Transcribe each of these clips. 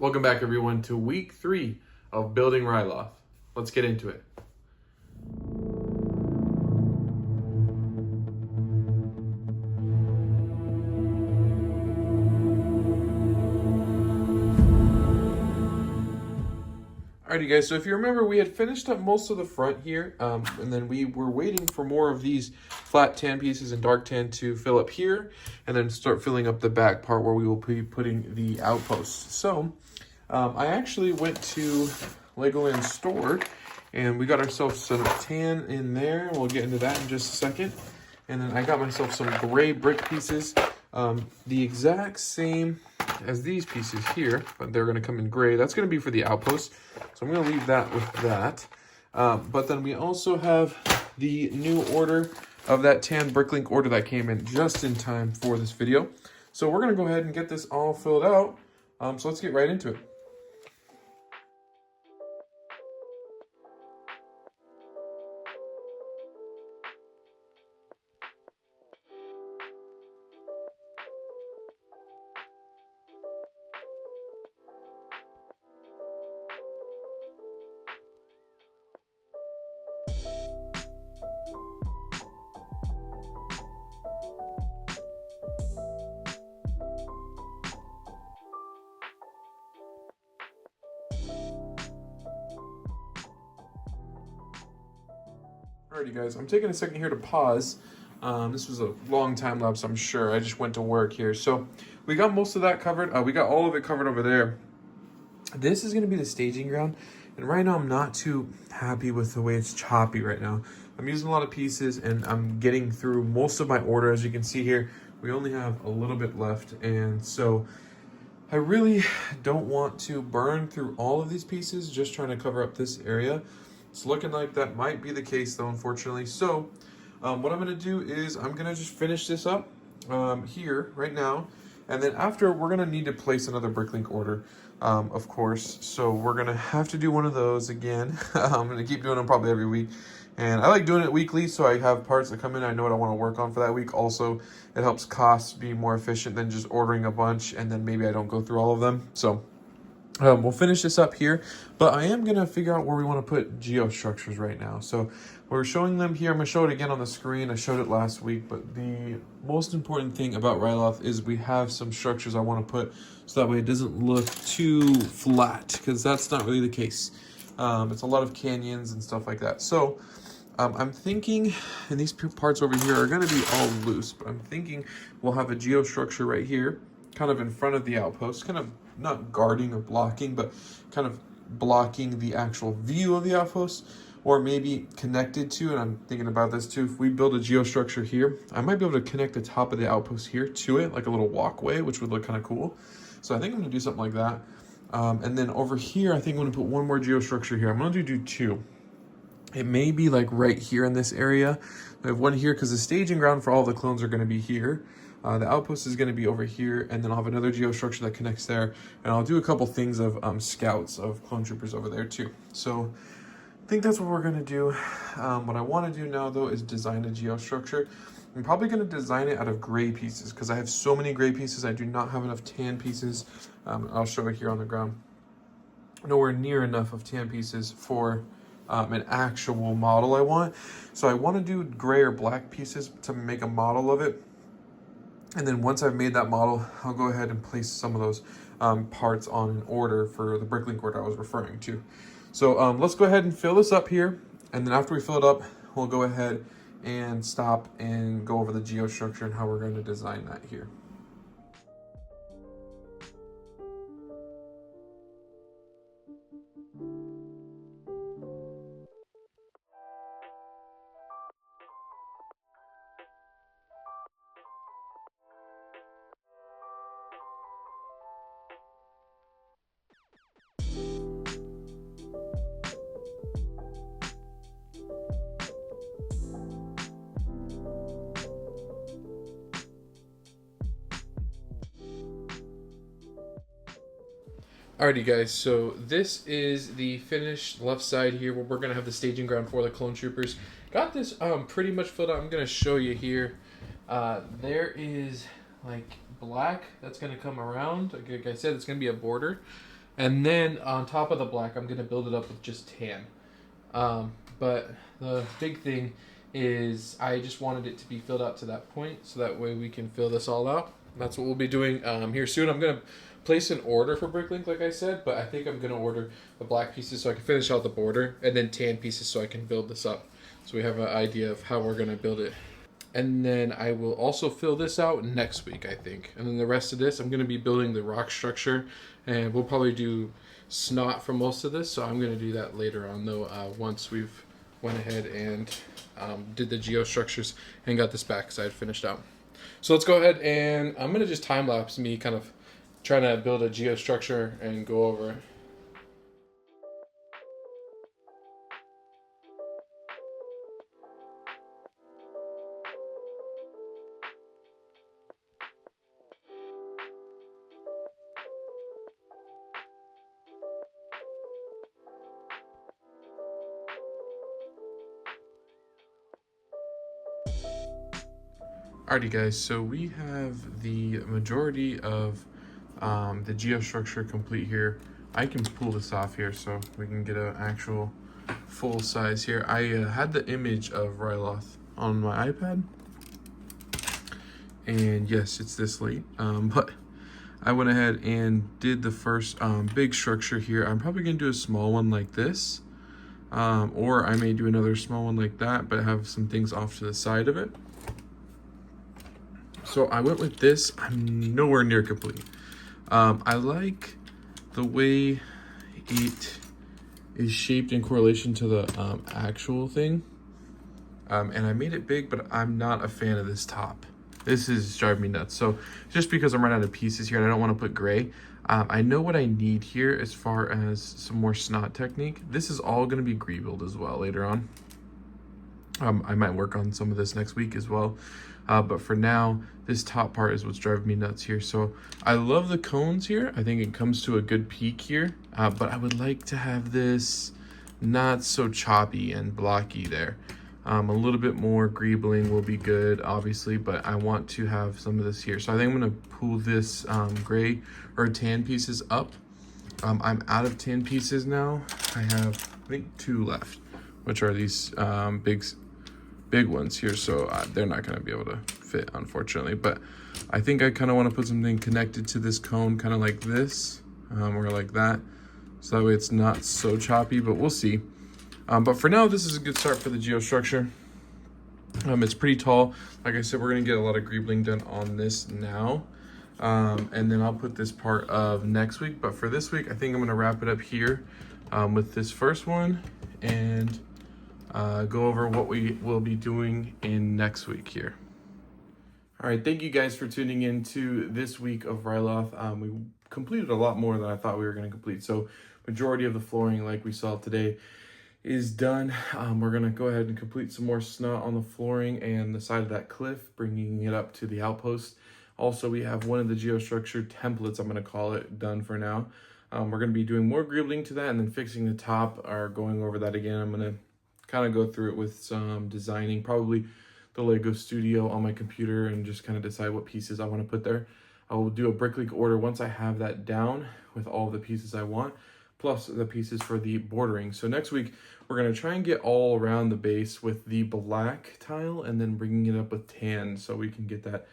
Welcome back everyone to week 3 of building Ryloth. Let's get into it. Alrighty guys, so if you remember, we had finished up most of the front here, and then we were waiting for more of these flat tan pieces and dark tan to fill up here, and then start filling up the back part where we will be putting the outposts. So, I actually went to Legoland store, and we got ourselves some tan in there. We'll get into that in just a second. And then I got myself some gray brick pieces, the exact same as these pieces here, but they're going to come in gray. That's going to be for the outpost, so I'm going to leave that with that. But then we also have the new order of that tan bricklink order that came in just in time for this video. So we're going to go ahead and get this all filled out. So let's get right into it. Alrighty guys, I'm taking a second here to pause. This was a long time lapse, I'm sure. I just went to work here. So we got most of that covered. We got all of it covered over there. This is going to be the staging ground. And right now I'm not too happy with the way it's choppy right now. I'm using a lot of pieces and I'm getting through most of my order. As you can see here, we only have a little bit left. And so I really don't want to burn through all of these pieces, just trying to cover up this area. It's looking like that might be the case though, unfortunately. So what I'm going to do is I'm going to just finish this up here right now. And then after, we're going to need to place another bricklink order, of course. So we're going to have to do one of those again. I'm going to keep doing them probably every week. And I like doing it weekly, so I have parts that come in. I know what I want to work on for that week. Also, it helps costs be more efficient than just ordering a bunch, and then maybe I don't go through all of them. So we'll finish this up here, but I am going to figure out where we want to put geostructures right now. So we're showing them here. I'm going to show it again on the screen. I showed it last week, but the most important thing about Ryloth is we have some structures I want to put so that way it doesn't look too flat, because that's not really the case. It's a lot of canyons and stuff like that. So I'm thinking, and these parts over here are going to be all loose, but I'm thinking we'll have a geostructure right here, kind of in front of the outpost, kind of not guarding or blocking, but kind of blocking the actual view of the outpost, or maybe connected to, and I'm thinking about this too, if we build a geostructure here, I might be able to connect the top of the outpost here to it, like a little walkway, which would look kind of cool. So I think I'm going to do something like that. And then over here, I think I'm going to put one more geostructure here. I'm going to do 2. It may be like right here in this area. I have one here because the staging ground for all the clones are going to be here. The outpost is going to be over here, and then I'll have another geostructure that connects there. And I'll do a couple things of scouts of clone troopers over there too. So I think that's what we're going to do. What I want to do now though is design a geostructure. I'm probably going to design it out of gray pieces because I have so many gray pieces. I do not have enough tan pieces. I'll show it here on the ground. Nowhere near enough of tan pieces for an actual model I want. So I want to do gray or black pieces to make a model of it. And then once I've made that model, I'll go ahead and place some of those parts on an order for the bricklink order I was referring to. So let's go ahead and fill this up here. And then after we fill it up, we'll go ahead and stop and go over the geostructure and how we're going to design that here. Alrighty guys, so this is the finished left side here where we're going to have the staging ground for the clone troopers. Got this pretty much filled out. I'm going to show you here. There is like black that's going to come around. Like I said, it's going to be a border. And then on top of the black, I'm going to build it up with just tan. But the big thing is I just wanted it to be filled out to that point, so that way we can fill this all out. That's what we'll be doing here soon. I'm going to place an order for Bricklink, like I said, but I think I'm going to order the black pieces so I can finish out the border, and then tan pieces so I can build this up. So we have an idea of how we're going to build it. And then I will also fill this out next week, I think. And then the rest of this, I'm going to be building the rock structure, and we'll probably do snot for most of this. So I'm going to do that later on, though, once we've went ahead and did the geostructures and got this back because I had finished out. So let's go ahead, and I'm going to just time lapse me kind of trying to build a geostructure and go over it. Alrighty guys, so we have the majority of the geostructure complete here. I can pull this off here so we can get an actual full size here. I had the image of Ryloth on my iPad, and yes, it's this late, but I went ahead and did the first big structure here. I'm probably gonna do a small one like this, or I may do another small one like that, but have some things off to the side of it. So I went with this. I'm nowhere near complete. I like the way it is shaped in correlation to the actual thing. And I made it big, but I'm not a fan of this top. This is driving me nuts. So just because I'm running out of pieces here and I don't want to put gray, I know what I need here as far as some more snot technique. This is all going to be greebled as well later on. I might work on some of this next week as well. But for now, this top part is what's driving me nuts here. So I love the cones here. I think it comes to a good peak here. But I would like to have this not so choppy and blocky there. A little bit more greebling will be good, obviously, but I want to have some of this here. So I think I'm gonna pull this gray or tan pieces up. I'm out of tan pieces now. I have, I think, 2 left, which are these big ones here, so they're not going to be able to fit, unfortunately. But I think I kind of want to put something connected to this cone, kind of like this, or like that, so that way it's not so choppy, but we'll see. But for now, this is a good start for the geostructure. It's pretty tall. Like I said, we're going to get a lot of greebling done on this now, and then I'll put this part of next week. But for this week, I think I'm going to wrap it up here with this first one, and go over what we will be doing in next week here. All right, thank you guys for tuning in to this week of Ryloth. We completed a lot more than I thought we were going to complete. So majority of the flooring, like we saw today, is done. We're going to go ahead and complete some more snot on the flooring and the side of that cliff, bringing it up to the outpost. Also, we have one of the geostructure templates, I'm going to call it, done for now. We're going to be doing more greebling to that and then fixing the top, or going over that again. I'm going to kind of go through it with some designing, probably the Lego Studio on my computer, and just kind of decide what pieces I want to put there. I will do a Bricklink order once I have that down with all the pieces I want, plus the pieces for the bordering. So next week, we're going to try and get all around the base with the black tile and then bringing it up with tan so we can get that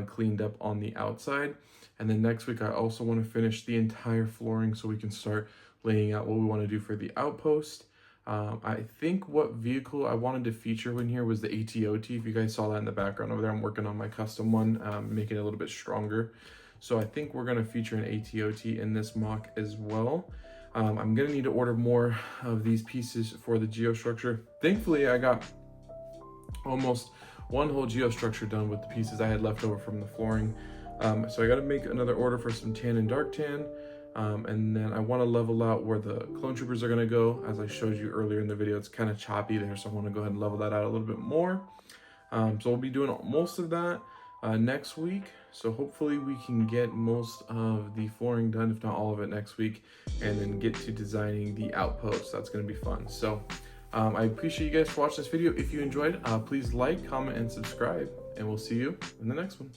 cleaned up on the outside. And then next week, I also want to finish the entire flooring so we can start laying out what we want to do for the outpost. I think what vehicle I wanted to feature in here was the ATOT. If you guys saw that in the background over there, I'm working on my custom one, making it a little bit stronger. So I think we're going to feature an ATOT in this mock as well. I'm going to need to order more of these pieces for the geostructure. Thankfully, I got almost one whole geostructure done with the pieces I had left over from the flooring. So I got to make another order for some tan and dark tan. And then I want to level out where the clone troopers are going to go. As I showed you earlier in the video, it's kind of choppy there, so I want to go ahead and level that out a little bit more. So we'll be doing most of that next week. So hopefully we can get most of the flooring done, if not all of it, next week, and then get to designing the outpost. That's going to be fun. So I appreciate you guys for watching this video. If you enjoyed, please like, comment, and subscribe, and we'll see you in the next one.